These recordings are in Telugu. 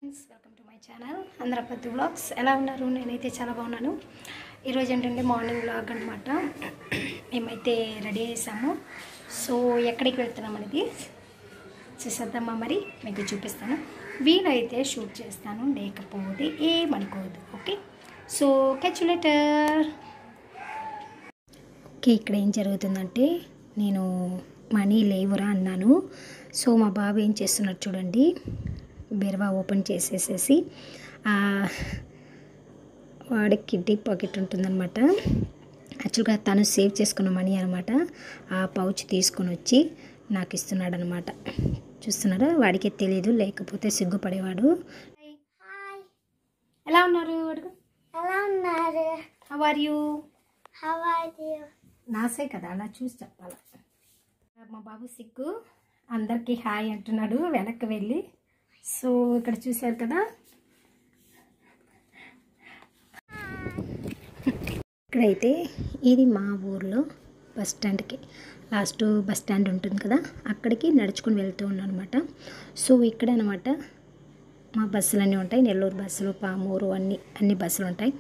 Welcome to my channel Andhrapathi vlogs. ఎలా ఉన్నారు? నేనైతే చాలా బాగున్నాను. ఈరోజు ఏంటంటే మార్నింగ్ వ్లాగ్ అనమాట. మేమైతే రెడీ చేసాము. సో ఎక్కడికి వెళ్తున్నాం అనేది చూసేద్దామా, మరి మీకు చూపిస్తాను. వీలైతే షూట్ చేస్తాను, లేకపోతే ఏమనుకోవద్దు. Okay, so catch you later. Okay, ఇక్కడ ఏం జరుగుతుందంటే నేను మనీ లేవురా అన్నాను. సో మా బాబు ఏం చేస్తున్నారు చూడండి, బెరవా ఓపెన్ చేసేసేసి వాడికి కిడ్డీ పాకెట్ ఉంటుందన్నమాట. యాక్చువల్గా తను సేవ్ చేసుకున్న మనీ అనమాట. ఆ పౌచ్ తీసుకొని వచ్చి నాకు ఇస్తున్నాడు అనమాట. చూస్తున్నారా, వాడికి తెలియదు, లేకపోతే సిగ్గుపడేవాడు. ఎలా ఉన్నారు? ఎలా ఉన్నారు? How are you? How are you? నాసే కదా, అలా చూసి చెప్పాలి. మా బాబు సిగ్గు, అందరికీ హాయ్ అంటున్నాడు వెనక్కి వెళ్ళి. సో ఇక్కడ చూశారు కదా, ఇక్కడైతే ఇది మా ఊర్లో బస్ స్టాండ్కి లాస్ట్ బస్ స్టాండ్ ఉంటుంది కదా, అక్కడికి నడుచుకొని వెళ్తూ ఉన్నాను అనమాట. సో ఇక్కడ అనమాట మా బస్సులు అన్నీ ఉంటాయి. నెల్లూరు బస్సులు, పామూరు, అన్ని బస్సులు ఉంటాయి.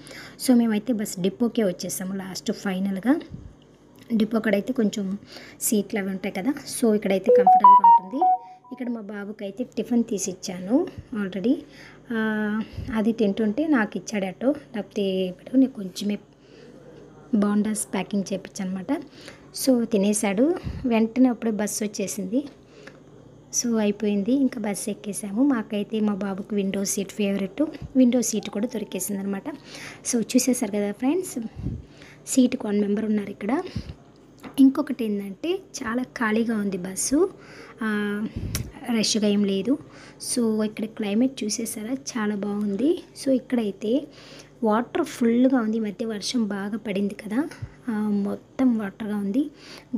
సో మేమైతే బస్ డిపోకే వచ్చేసాము లాస్ట్ ఫైనల్గా. డిపో అక్కడైతే కొంచెం సీట్లు అవి ఉంటాయి కదా, సో ఇక్కడైతే కంఫర్టబుల్గా ఉంటుంది. ఇక్కడ మా బాబుకి అయితే టిఫిన్ తీసి ఇచ్చాను ఆల్రెడీ. అది తింటుంటే నాకు ఇచ్చాడు అటు, లేకపోతే ఇప్పుడు నేను కొంచెమే బోండాస్ ప్యాకింగ్ చేయించాను అనమాట. సో తినేసాడు. వెంటనే అప్పుడే బస్సు వచ్చేసింది. సో అయిపోయింది, ఇంకా బస్సు ఎక్కేసాము. మాకైతే మా బాబుకి window seat favourite, window seat కూడా దొరికేసింది అనమాట. సో చూసేసారు కదా ఫ్రెండ్స్, సీటుకు 1 మెంబర్ ఉన్నారు ఇక్కడ. ఇంకొకటి ఏంటంటే చాలా ఖాళీగా ఉంది బస్సు, రష్గా ఏం లేదు. సో ఇక్కడ క్లైమేట్ చూసేసారా, చాలా బాగుంది. సో ఇక్కడైతే వాటర్ ఫుల్గా ఉంది. ఈ మధ్య వర్షం బాగా పడింది కదా, మొత్తం వాటర్గా ఉంది.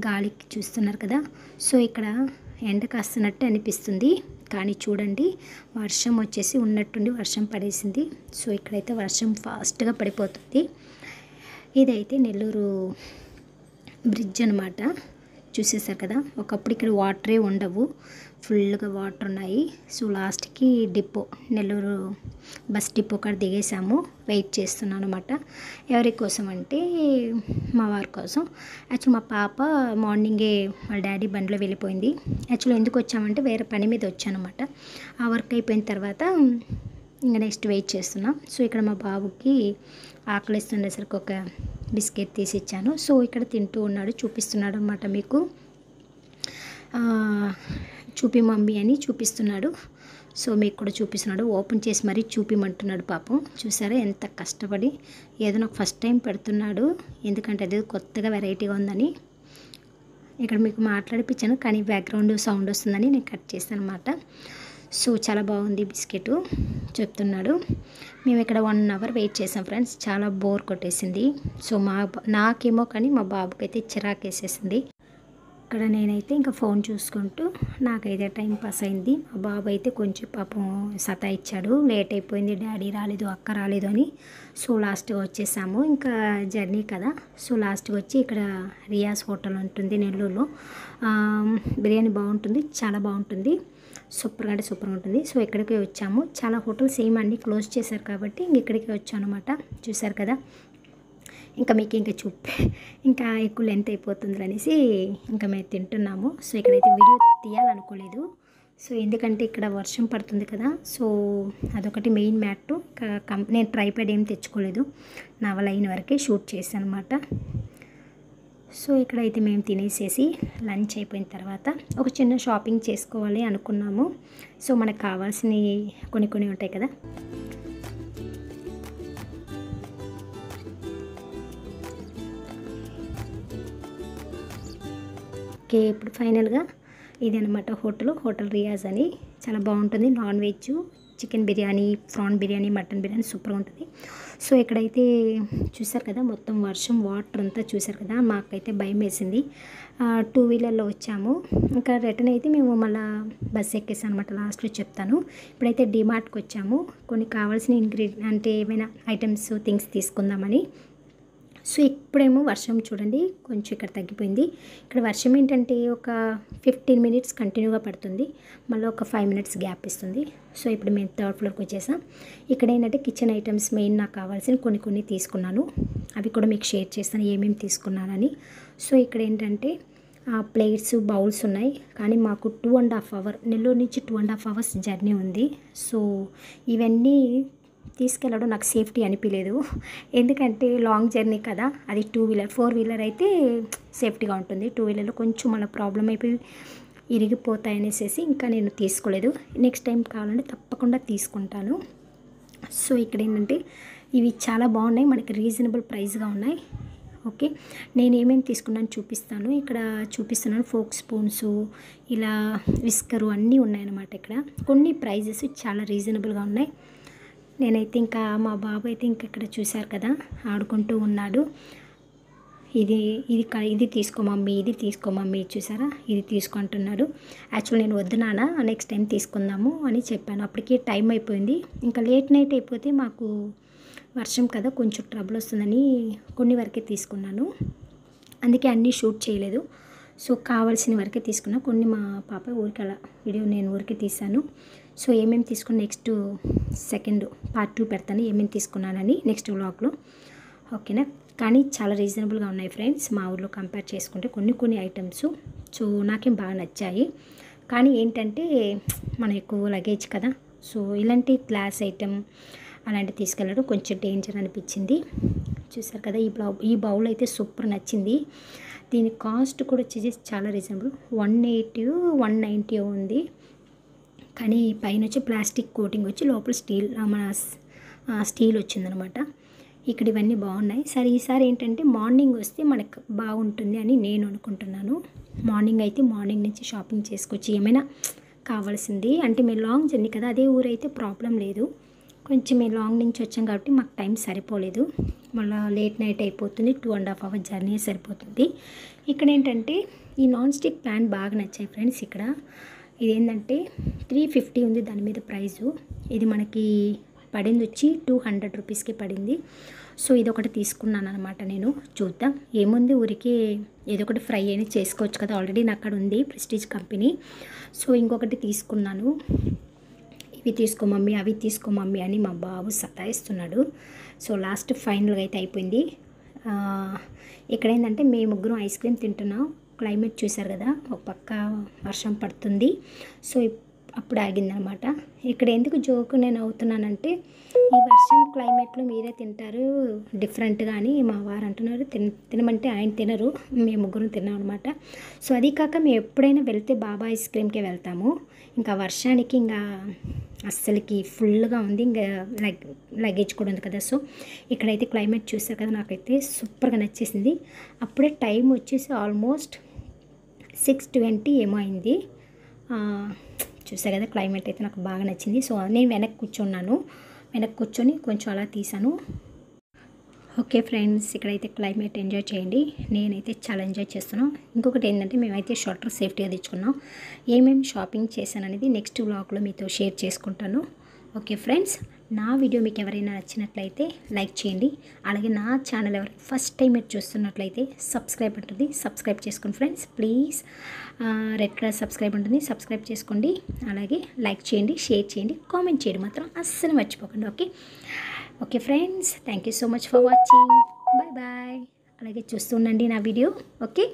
గాలికి చూస్తున్నారు కదా. సో ఇక్కడ ఎండ కాస్తున్నట్టు అనిపిస్తుంది, కానీ చూడండి వర్షం వచ్చేసి ఉన్నట్టుండి వర్షం పడేసింది. సో ఇక్కడైతే వర్షం ఫాస్ట్గా పడిపోతుంది. ఇదైతే నెల్లూరు బ్రిడ్జ్ అనమాట. చూసేసారు కదా, ఒకప్పుడు ఇక్కడ వాటరే ఉండవు, ఫుల్గా వాటర్ ఉన్నాయి. సో లాస్ట్కి డిపో, నెల్లూరు బస్ డిపో కాడ దిగేసాము. వెయిట్ చేస్తున్నాను అనమాట. ఎవరి కోసం అంటే మా వారి కోసం. యాక్చువల్ మా పాప మార్నింగే వాళ్ళ డాడీ బండిలో వెళ్ళిపోయింది. యాక్చువల్ ఎందుకు వచ్చామంటే వేరే పని మీద వచ్చానమాట. ఆ వర్క్ అయిపోయిన తర్వాత ఇంకా నెక్స్ట్ వెయిట్ చేస్తున్నాం. సో ఇక్కడ మా బాబుకి ఆకలిస్తుండేసరికి ఒక బిస్కెట్ తీసి ఇచ్చాను. సో ఇక్కడ తింటూ ఉన్నాడు, చూపిస్తున్నాడు అనమాట. మీకు చూపి మమ్మీ అని చూపిస్తున్నాడు. సో మీకు కూడా చూపిస్తున్నాడు, ఓపెన్ చేసి మరీ చూపిమంటున్నాడు పాపం. చూసారా ఎంత కష్టపడి, ఏదో నాకు ఫస్ట్ టైం పెడుతున్నాడు, ఎందుకంటే అది కొత్తగా వెరైటీగా ఉందని. ఇక్కడ మీకు మాట్లాడిపించాను, కానీ బ్యాక్గ్రౌండ్ సౌండ్ వస్తుందని నేను కట్ చేస్తాను అనమాట. సో చాలా బాగుంది బిస్కెట్ చెప్తున్నాడు. మేము ఇక్కడ 1 అవర్ వెయిట్ చేసాం ఫ్రెండ్స్. చాలా బోర్ కొట్టేసింది. సో నాకేమో, కానీ మా బాబుకి అయితే చిరాకేసేసింది. ఇక్కడ నేనైతే ఇంకా ఫోన్ చూసుకుంటూ నాకైతే టైం పాస్ అయింది. మా బాబు అయితే కొంచెం పాపం సతాయిచ్చాడు, లేట్ అయిపోయింది, డాడీ రాలేదు, అక్క రాలేదు అని. సో లాస్ట్గా వచ్చేసాము, ఇంకా జర్నీ కదా. సో లాస్ట్గా వచ్చి ఇక్కడ రియాస్ హోటల్ ఉంటుంది నెల్లూరులో. బిర్యానీ బాగుంటుంది, చాలా బాగుంటుంది, సూపర్గా అంటే సూపర్గా ఉంటుంది. సో ఇక్కడికి వచ్చాము. చాలా హోటల్స్ సేమ్ అన్నీ క్లోజ్ చేశారు కాబట్టి ఇంక ఇక్కడికి వచ్చాను అనమాట. చూశారు కదా, ఇంకా మీకు ఇంకా ఎక్కువ లెంత్ అయిపోతుంది అనేసి ఇంకా మేము తింటున్నాము. సో ఇక్కడైతే వీడియో తీయాలనుకోలేదు, సో ఎందుకంటే ఇక్కడ వర్షం పడుతుంది కదా. సో అదొకటి మెయిన్ మ్యాటర్. నేను ట్రైపాడ్ ఏం తెచ్చుకోలేదు, నా వల్ల అయిన వరకే షూట్ చేశాను అనమాట. సో ఇక్కడైతే మేము తినేసేసి లంచ్ అయిపోయిన తర్వాత ఒక చిన్న షాపింగ్ చేసుకోవాలి అనుకున్నాము. సో మనకు కావాల్సినవి కొన్ని ఉంటాయి కదా. ఓకే, ఇప్పుడు ఫైనల్గా ఇది అనమాట హోటల్ రియాజ్ అని. చాలా బాగుంటుంది. Non veg, chicken biryani, prawn biryani, mutton biryani సూపర్గా ఉంటుంది. సో ఇక్కడైతే చూసారు కదా, మొత్తం వర్షం వాటర్ అంతా చూసారు కదా, మాకైతే భయం వేసింది. 2 వీలర్లో వచ్చాము. ఇంకా రిటర్న్ అయితే మేము మళ్ళీ బస్ ఎక్కేసాం అనమాట. లాస్ట్లో చెప్తాను. ఇప్పుడైతే డిమార్ట్కి వచ్చాము, కొన్ని కావాల్సిన అంటే ఏమైనా ఐటమ్స్ థింగ్స్ తీసుకుందామని. సో ఇప్పుడేమో వర్షం చూడండి కొంచెం ఇక్కడ తగ్గిపోయింది. ఇక్కడ వర్షం ఏంటంటే ఒక 15 మినిట్స్ కంటిన్యూగా పడుతుంది, మళ్ళీ ఒక 5 మినిట్స్ గ్యాప్ ఇస్తుంది. సో ఇప్పుడు మేము థర్డ్ ఫ్లోర్కి వచ్చేసాం. ఇక్కడ ఏంటంటే కిచెన్ ఐటమ్స్ మెయిన్ నాకు కావాల్సిన కొన్ని తీసుకున్నాను. అవి కూడా మీకు షేర్ చేస్తాను ఏమేమి తీసుకున్నానని. సో ఇక్కడ ఏంటంటే ప్లేట్స్ బౌల్స్ ఉన్నాయి, కానీ మాకు 2.5 అవర్ నెల్లూరు నుంచి 2.5 అవర్స్ జర్నీ ఉంది. సో ఇవన్నీ తీసుకెళ్ళడం నాకు సేఫ్టీ అనిపించలేదు, ఎందుకంటే లాంగ్ జర్నీ కదా. అది 2 వీలర్ 4 వీలర్ అయితే సేఫ్టీగా ఉంటుంది, 2 వీలర్లో కొంచెం మళ్ళీ ప్రాబ్లం అయిపోయి ఇరిగిపోతాయి అనేసి ఇంకా నేను తీసుకోలేదు. నెక్స్ట్ టైం కావాలంటే తప్పకుండా తీసుకుంటాను. సో ఇక్కడ ఏంటంటే ఇవి చాలా బాగున్నాయి, మనకి రీజనబుల్ ప్రైస్గా ఉన్నాయి. ఓకే, నేను ఏమేమి తీసుకున్నాను చూపిస్తాను. ఇక్కడ చూపిస్తున్నాను ఫోక్ స్పూన్స్, ఇలా విస్కరు అన్నీ ఉన్నాయన్నమాట. ఇక్కడ కొన్ని ప్రైజెస్ చాలా రీజనబుల్గా ఉన్నాయి. నేనైతే ఇంకా మా బాబు అయితే ఇంకా ఇక్కడ చూశారు కదా ఆడుకుంటూ ఉన్నాడు. ఇది తీసుకో మమ్మీ, ఇది తీసుకో మమ్మీ, చూసారా ఇది తీసుకుంటున్నాడు. యాక్చువల్ నేను వద్దు నాన్న నెక్స్ట్ టైం తీసుకుందాము అని చెప్పాను. అప్పటికే టైం అయిపోయింది, ఇంకా లేట్ నైట్ అయిపోతే మాకు వర్షం కదా కొంచెం ట్రబుల్ వస్తుందని కొన్ని వరకే తీసుకున్నాను, అందుకే అన్నీ షూట్ చేయలేదు. సో కావాల్సిన వరకే తీసుకున్నా, కొన్ని మా పాప ఊరికి అలా వీడియో నేను ఊరికి తీశాను. సో ఏమేమి తీసుకున్నా నెక్స్ట్ సెకండ్ పార్ట్ 2 పెడతాను ఏమేమి తీసుకున్నానని నెక్స్ట్ వ్లాగ్లో, ఓకేనా. కానీ చాలా రీజనబుల్గా ఉన్నాయి ఫ్రెండ్స్, మా ఊర్లో కంపేర్ చేసుకుంటే కొన్ని ఐటమ్స్. సో నాకేం బాగా నచ్చాయి. కానీ ఏంటంటే మనం ఎక్కువ లగేజ్ కదా, సో ఇలాంటి గ్లాస్ ఐటమ్ అలాంటివి తీసుకెళ్ళడం కొంచెం డేంజర్ అనిపించింది. చూసారు కదా ఈ బౌల్ అయితే సూపర్ నచ్చింది. దీని కాస్ట్ కూడా వచ్చేసి చాలా రీజనబుల్, 180 190 ఉంది. కానీ పైన వచ్చి ప్లాస్టిక్ కోటింగ్ వచ్చి లోపల స్టీల్ వచ్చిందనమాట. ఇక్కడ ఇవన్నీ బాగున్నాయి. సరే ఈసారి ఏంటంటే మార్నింగ్ వస్తే మనకు బాగుంటుంది అని నేను అనుకుంటున్నాను. మార్నింగ్ నుంచి షాపింగ్ చేసుకోవచ్చు ఏమైనా కావాల్సింది. అంటే మేము లాంగ్ జర్నీ కదా, అదే ఊరైతే ప్రాబ్లం లేదు. కొంచెం మేము లాంగ్ నుంచి వచ్చాం కాబట్టి మాకు టైం సరిపోలేదు, మళ్ళీ లేట్ నైట్ అయిపోతుంది, 2.5 అవర్ జర్నీ సరిపోతుంది. ఇక్కడ ఏంటంటే ఈ నాన్ స్టిక్ ప్యాన్ బాగా నచ్చాయి ఫ్రెండ్స్. ఇక్కడ ఇదేంటంటే 350 ఉంది దాని మీద ప్రైజు. ఇది మనకి పడింది వచ్చి 200 రూపీస్కి పడింది. సో ఇది ఒకటి తీసుకున్నాను అనమాట. నేను చూద్దాం ఏముంది, ఊరికే ఏదో ఒకటి ఫ్రై అయినా చేసుకోవచ్చు కదా, ఆల్రెడీ నాకు అక్కడ ఉంది ప్రెస్టీజ్ కంపెనీ. సో ఇంకొకటి తీసుకున్నాను. ఇవి తీసుకో మమ్మీ, అవి తీసుకో మమ్మీ అని మా బాబు సతాయిస్తున్నాడు. సో లాస్ట్ ఫైనల్గా అయితే అయిపోయింది. ఇక్కడ ఏంటంటే మేము ముగ్గురం ఐస్ క్రీమ్ తింటున్నాం. క్లైమేట్ చూసారు కదా, ఒక పక్క వర్షం పడుతుంది. సో అప్పుడు ఆగిందనమాట. ఇక్కడ ఎందుకు జోకు నేను అవుతున్నానంటే, ఈ వర్షం క్లైమేట్లో మీరే తింటారు డిఫరెంట్గా అని మా వారు అంటున్నారు. తినమంటే ఆయన తినరు, మేము ముగ్గురం తిన్నాం అనమాట. సో అది కాక మేము ఎప్పుడైనా వెళ్తే బాబా ఐస్ క్రీమ్కే వెళ్తాము. ఇంకా వర్షానికి ఇంకా అస్సలకి ఫుల్గా ఉంది, ఇంకా లగేజ్ కూడా ఉంది కదా. సో ఇక్కడైతే క్లైమేట్ చూసారు కదా, నాకైతే సూపర్గా నచ్చేసింది. అప్పుడే టైం వచ్చేసి ఆల్మోస్ట్ 6:20 ఏమో అయింది. చూసారు కదా క్లైమేట్ అయితే నాకు బాగా నచ్చింది. సో నేను వెనక్కి కూర్చొని కొంచెం అలా తీసాను. ఓకే ఫ్రెండ్స్, ఇక్కడైతే క్లైమేట్ ఎంజాయ్ చేయండి. నేనైతే చాలా ఎంజాయ్ చేస్తున్నాను. ఇంకొకటి ఏంటంటే మేమైతే షార్టర్ సేఫ్టీగా తెచ్చుకున్నాం. ఏమేమి షాపింగ్ చేశాననేది నెక్స్ట్ వ్లాగ్లో మీతో షేర్ చేసుకుంటాను. ఓకే ఫ్రెండ్స్, నా వీడియో మీకు ఎవరైనా నచ్చినట్లయితే లైక్ చేయండి. అలాగే నా ఛానల్ ఎవరైనా ఫస్ట్ టైం మీరు చూస్తున్నట్లయితే సబ్స్క్రైబ్ ఉంటుంది, సబ్స్క్రైబ్ చేసుకోండి friends please. Red colour subscribe ఉంటుంది, సబ్స్క్రైబ్ చేసుకోండి. అలాగే లైక్ చేయండి, షేర్ చేయండి, కామెంట్ చేయడం మాత్రం అస్సలు మర్చిపోకండి. Okay friends, thank you so much for watching. Bye bye. అలాగే చూస్తుండండి నా వీడియో. ఓకే.